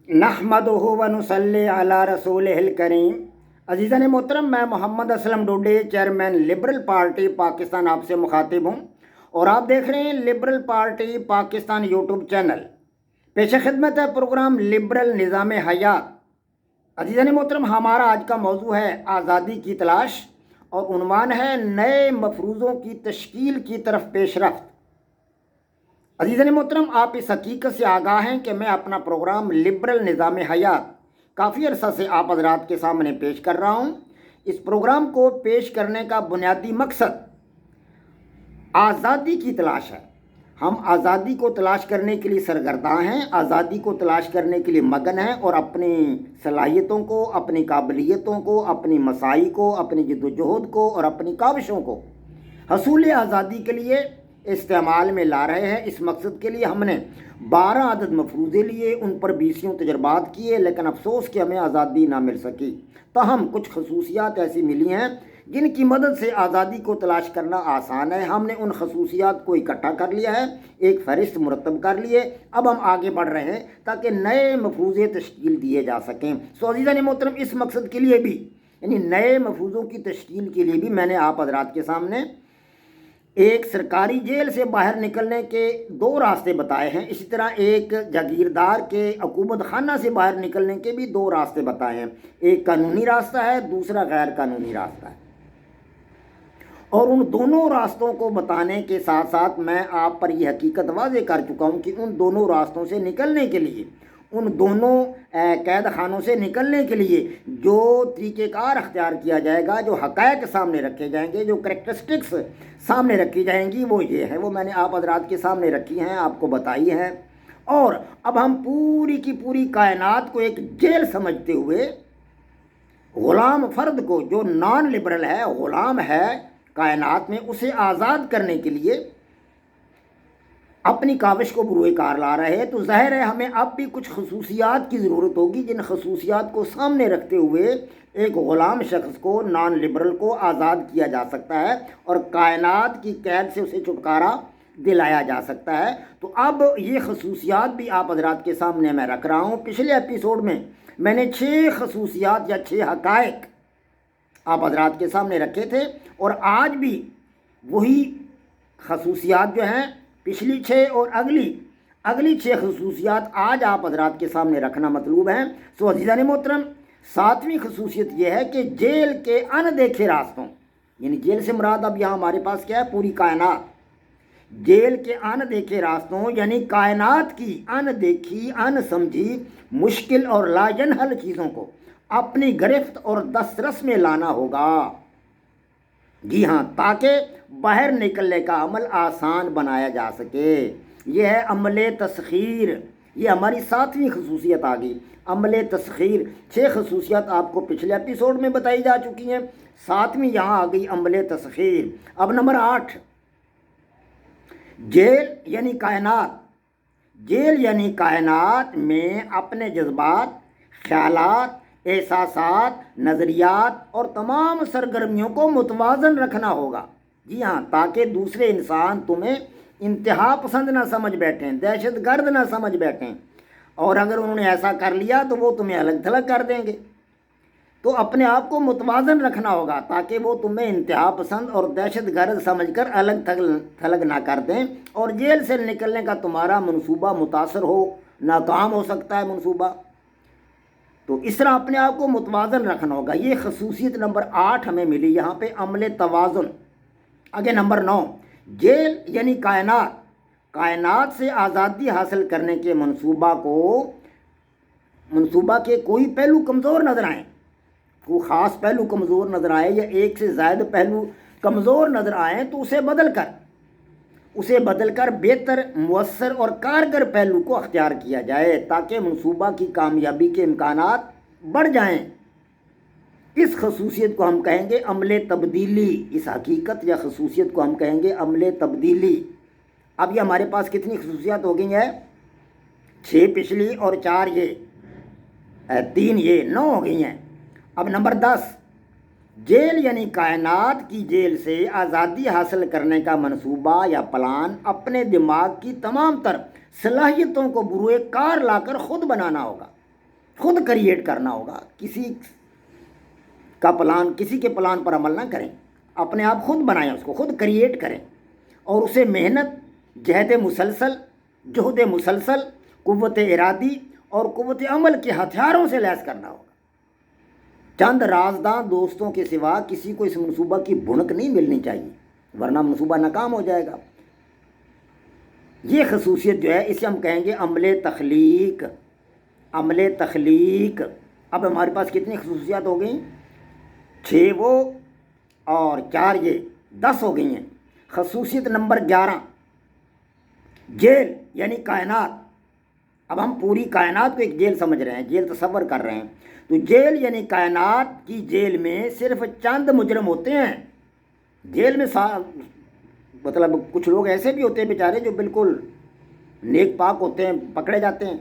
नहमदुहु व नुसल्ली अला रसूलिहिल करीम। अजीज़ान मोहतरम, मैं Mohammad Aslam Dode, chairman liberal party Pakistan, आपसे मुखातिब हूँ और आप देख रहे हैं liberal party Pakistan YouTube channel. पेश खिदमत है प्रोग्राम लिबरल निज़ाम हयात। अजीज़ान मोहतरम, हमारा आज का मौजू है आज़ादी की तलाश और उन्वान है नए मफरूज़ों की तश्कील की तरफ पेशरफ्त। अजीज़ान मोहतरम, आप इस हकीकत से आगाह हैं कि मैं अपना प्रोग्राम लिबरल निज़ाम हयात काफ़ी अरसा से आप हज़रात के सामने पेश कर रहा हूँ। इस प्रोग्राम को पेश करने का बुनियादी मकसद आज़ादी की तलाश है। हम आज़ादी को तलाश करने के लिए सरगर्दा हैं, आज़ादी को तलाश करने के लिए मगन हैं और अपनी सलाहियतों को, अपनी काबिलियतों को, अपनी मसाई को, अपनी जद्दोजहद को और अपनी काविशों को हसूल आज़ादी के लिए इस्तेमाल में ला रहे हैं। इस मकसद के लिए हमने 12 अदद मफरूज़े लिए, उन पर 20 तजर्बात किए, लेकिन अफसोस कि हमें आज़ादी ना मिल सकी। ताहम कुछ खसूसियात ऐसी मिली हैं जिनकी मदद से आज़ादी को तलाश करना आसान है। हमने उन खसूसियात को इकट्ठा कर लिया है, एक फ़हरिस्त मुरतब कर लिए। अब हम आगे बढ़ रहे हैं ताकि नए मफरूज़े तश्कील दिए जा सकें। सो अज़ीज़ान मोहतरम, इस मकसद के लिए भी, यानी नए मफरूज़ों की तश्कील के लिए भी, मैंने आप हज़रात के सामने एक सरकारी जेल से बाहर निकलने के 2 रास्ते बताए हैं। इसी तरह एक जागीरदार के अकूबत खाना से बाहर निकलने के भी 2 रास्ते बताए हैं। एक कानूनी रास्ता है, दूसरा गैर कानूनी रास्ता है। और उन दोनों रास्तों को बताने के साथ साथ मैं आप पर यह हकीकत वाज़ेह कर चुका हूँ कि उन दोनों रास्तों से निकलने के लिए, उन दोनों कैद खानों से निकलने के लिए जो तरीक़ेकार अख्तियार किया जाएगा, जो हक़ाइक़ सामने रखे जाएंगे, जो करैक्टरिस्टिक्स सामने रखी जाएंगी, वो ये है, वो मैंने आप हज़रात के सामने रखी हैं, आपको बताई हैं। और अब हम पूरी की पूरी कायनात को एक जेल समझते हुए ग़ुलाम फ़र्द को, जो नॉन लिबरल है, ग़ुलाम है कायनात में, उसे आज़ाद करने के लिए अपनी काविश को बुरुए कार ला रहे हैं। तो ज़ाहिर है हमें अब भी कुछ खसूसियात की ज़रूरत होगी, जिन खसूसियात को सामने रखते हुए एक ग़ुलाम शख्स को, नॉन लिबरल को आज़ाद किया जा सकता है और कायनात की कैद से उसे छुटकारा दिलाया जा सकता है। तो अब ये खसूसियात भी आप हज़रात के सामने मैं रख रहा हूँ। पिछले एपिसोड में मैंने 6 खसूसियात या 6 हक़ाइक़ आप हज़रात के सामने रखे थे और आज भी वही खसूसियात जो हैं, पिछली 6 और अगली 6 खसूसियात आज आप हज़रात के सामने रखना मतलूब हैं। सो अज़ीज़ान मोहतरम, 7वीं खसूसियत यह है कि जेल के अनदेखे रास्तों, यानी जेल से मुराद अब यहाँ हमारे पास क्या है, पूरी कायनात। जेल के अनदेखे रास्तों यानी कायनात की अनदेखी, अनसमझी, मुश्किल और लाजनहल चीज़ों को अपनी गिरफ्त और दस्तरस में लाना होगा। जी हाँ, ताकि बाहर निकलने का अमल आसान बनाया जा सके। यह है अमले तस्खीर। ये हमारी 7वीं खसूसियत आ गई, अमले तस्खीर। 6 खसूसियत आपको पिछले एपिसोड में बताई जा चुकी हैं, 7वीं यहाँ आ गई, अमले तस्खीर। अब नंबर 8, जेल यानी कायनात। जेल यानी कायनात में अपने जज्बात, ख्यालात, एहसासात, नज़रियात और तमाम सरगर्मियों को मुतवाज़न रखना होगा। जी हाँ, ताकि दूसरे इंसान तुम्हें इंतहा पसंद ना समझ बैठें, दहशत गर्द ना समझ बैठें, और अगर उन्होंने ऐसा कर लिया तो वो तुम्हें अलग थलग कर देंगे। तो अपने आप को मुतवाज़न रखना होगा ताकि वो तुम्हें इंतहा पसंद और दहशत गर्द समझ कर अलग थलग ना कर दें और जेल से निकलने का तुम्हारा मनसूबा मुतासर हो, नाकाम हो सकता है मनसूबा। तो इस तरह अपने आप को मुतवाज़न रखना होगा। ये खसूसियत नंबर 8 हमें मिली यहाँ पे, अमले तवाज़ुन। आगे नंबर 9, जेल यानी कायनात। कायनात से आज़ादी हासिल करने के मनसूबा के कोई पहलू कमज़ोर नज़र आए, कोई ख़ास पहलू कमज़ोर नज़र आए या एक से ज़्यादा पहलू कमज़ोर नज़र आए तो उसे बदल कर बेहतर, मुअस्सर और कारगर पहलू को अख्तियार किया जाए ताकि मनसूबा की कामयाबी के इम्कानात बढ़ जाएं। इस खसूसियत को हम कहेंगे अमले तब्दीली। इस हकीकत या खसूसियत को हम कहेंगे अमले तब्दीली। अब ये हमारे पास कितनी खसूसियात हो गई हैं, 6 पिछली और 4 ये, 3 ये, 9 हो गई हैं। अब नंबर 10, जेल यानी कायनात की जेल से आज़ादी हासिल करने का मनसूबा या प्लान अपने दिमाग की तमाम तर सलाहियतों को बुरुए कार लाकर ख़ुद बनाना होगा। خود کریٹ کرنا ہوگا، کسی کے پلان پر عمل نہ کریں، اپنے آپ خود بنائیں، اس کو خود کریٹ کریں، اور اسے محنت، جہد مسلسل، قوت ارادی اور قوت عمل کے ہتھیاروں سے لیس کرنا ہوگا۔ چند رازداں دوستوں کے سوا کسی کو اس منصوبہ کی بھنک نہیں ملنی چاہیے، ورنہ منصوبہ ناکام ہو جائے گا۔ یہ خصوصیت جو ہے اسے ہم کہیں گے عمل تخلیق۔ عمل تخلیق۔ اب ہمارے پاس کتنی خصوصیات ہو گئیں؟ 6 وہ اور 4 یہ، 10 ہو گئی ہیں۔ خصوصیت نمبر 11، جیل یعنی کائنات۔ اب ہم پوری کائنات کو ایک جیل سمجھ رہے ہیں، جیل تصور کر رہے ہیں، تو جیل یعنی کائنات کی جیل میں صرف چند مجرم ہوتے ہیں۔ جیل میں مطلب کچھ لوگ ایسے بھی ہوتے ہیں بیچارے جو بالکل نیک پاک ہوتے ہیں، پکڑے جاتے ہیں،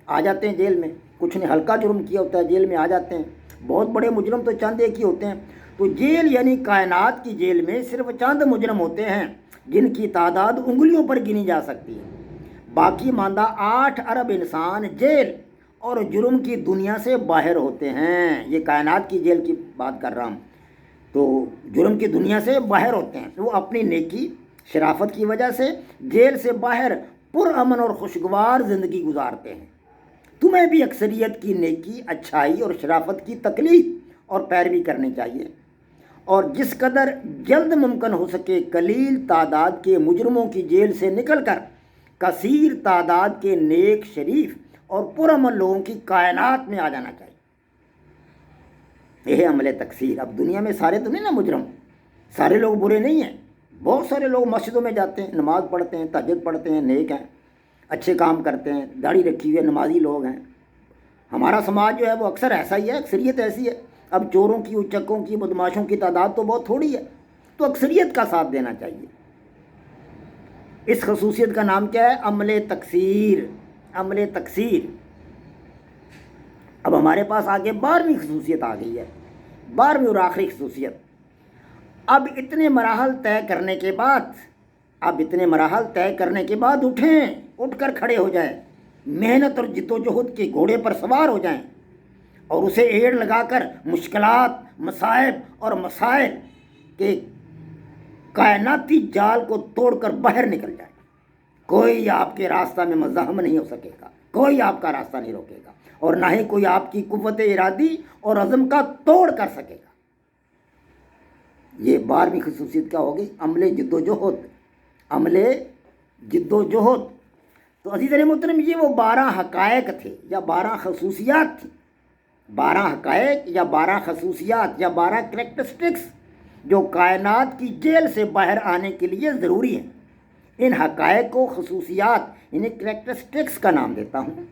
آ جاتے ہیں جیل میں، کچھ نے ہلکا جرم کیا ہوتا ہے جیل میں آ جاتے ہیں، بہت بڑے مجرم تو چند ایک ہی ہوتے ہیں۔ تو جیل یعنی کائنات کی جیل میں صرف چند مجرم ہوتے ہیں جن کی تعداد انگلیوں پر گنی جا سکتی ہے۔ باقی ماندہ 8 ارب انسان جیل اور جرم کی دنیا سے باہر ہوتے ہیں۔ یہ کائنات کی جیل کی بات کر رہا ہوں، تو جرم کی دنیا سے باہر ہوتے ہیں، وہ اپنی نیکی شرافت کی وجہ سے جیل سے باہر پرامن اور خوشگوار زندگی گزارتے ہیں۔ تمہیں بھی اکثریت کی نیکی، اچھائی اور شرافت کی تقلید اور پیروی کرنی چاہیے، اور جس قدر جلد ممکن ہو سکے قلیل تعداد کے مجرموں کی جیل سے نکل کر کثیر تعداد کے نیک، شریف اور پرامن لوگوں کی کائنات میں آ جانا چاہیے۔ یہ ہے عمل تکثیر۔ اب دنیا میں سارے تو نہیں نا مجرم، سارے لوگ برے نہیں ہیں، بہت سارے لوگ مسجدوں میں جاتے ہیں، نماز پڑھتے ہیں، تہجد پڑھتے ہیں، نیک ہیں، اچھے کام کرتے ہیں، داڑھی رکھی ہوئی ہے، نمازی لوگ ہیں۔ ہمارا سماج جو ہے وہ اکثر ایسا ہی ہے، اکثریت ایسی ہے۔ اب چوروں کی، اچکوں کی، بدماشوں کی تعداد تو بہت تھوڑی ہے، تو اکثریت کا ساتھ دینا چاہیے۔ اس خصوصیت کا نام کیا ہے؟ عمل تکثیر۔ عمل تکثیر۔ اب ہمارے پاس آگے 12ویں خصوصیت آ گئی ہے، 12ویں اور آخری خصوصیت۔ اب اتنے مراحل طے کرنے کے بعد اٹھ کر کھڑے ہو جائیں، محنت اور جد و جہد کے گھوڑے پر سوار ہو جائیں، اور اسے ایڑ لگا کر مشکلات، مصائب اور مسائل کے کائناتی جال کو توڑ کر باہر نکل جائے۔ کوئی آپ کے راستہ میں مزاحم نہیں ہو سکے گا، کوئی آپ کا راستہ نہیں روکے گا، اور نہ ہی کوئی آپ کی قوت ارادی اور عزم کا توڑ کر سکے گا۔ یہ 12ویں خصوصیت کیا ہوگی؟ عمل جد و جہد۔ عمل جد و جہد۔ تو عزیزان محترم، یہ وہ 12 حقائق تھے یا 12 خصوصیات تھیں، 12 حقائق یا 12 خصوصیات یا 12 کریکٹرسٹکس جو کائنات کی جیل سے باہر آنے کے لیے ضروری ہیں۔ ان حقائق کو خصوصیات یعنی کریکٹرسٹکس کا نام دیتا ہوں،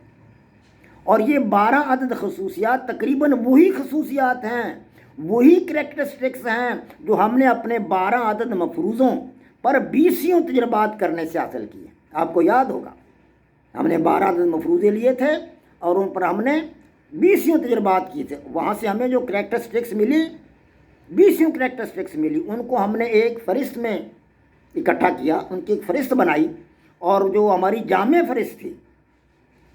اور یہ 12 عدد خصوصیات تقریباً وہی خصوصیات ہیں، وہی کریکٹرسٹکس ہیں جو ہم نے اپنے 12 عدد مفروضوں پر 20 تجربات کرنے سے حاصل کیے۔ آپ کو یاد ہوگا ہم نے 12 عدد مفروضے لیے تھے اور ان پر ہم نے 20 تجربات کیے تھے، وہاں سے ہمیں جو کریکٹرسٹکس ملی، 20 کریکٹرسٹکس ملی، ان کو ہم نے ایک فہرست میں اکٹھا کیا، ان کی ایک فہرست بنائی، اور جو ہماری جامع فہرست تھی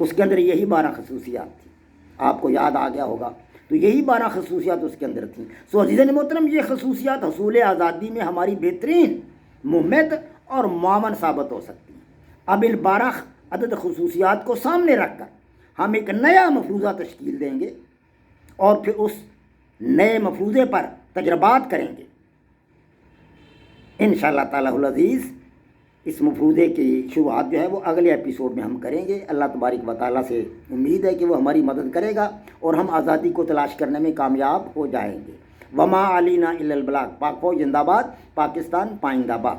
اس کے اندر یہی 12 خصوصیات تھیں۔ آپ کو یاد آ گیا ہوگا، تو یہی 12 خصوصیات اس کے اندر تھیں۔ سو عزیزان محترم، یہ خصوصیات حصول آزادی میں ہماری بہترین ممد اور معاون ثابت ہو سکتی ہیں۔ اب ان 12 عدد خصوصیات کو سامنے رکھ کر ہم ایک نیا مفروضہ تشکیل دیں گے، اور پھر اس نئے مفروضے پر تجربات کریں گے انشاءاللہ تعالی العزیز۔ اس مفروضے کی شروعات جو ہے وہ اگلے ایپیسوڈ میں ہم کریں گے۔ اللہ تبارک و تعالیٰ سے امید ہے کہ وہ ہماری مدد کرے گا اور ہم آزادی کو تلاش کرنے میں کامیاب ہو جائیں گے۔ وما علینا الا البلاغ۔ پاک فوج زندہ باد، پاکستان پائندہ باد۔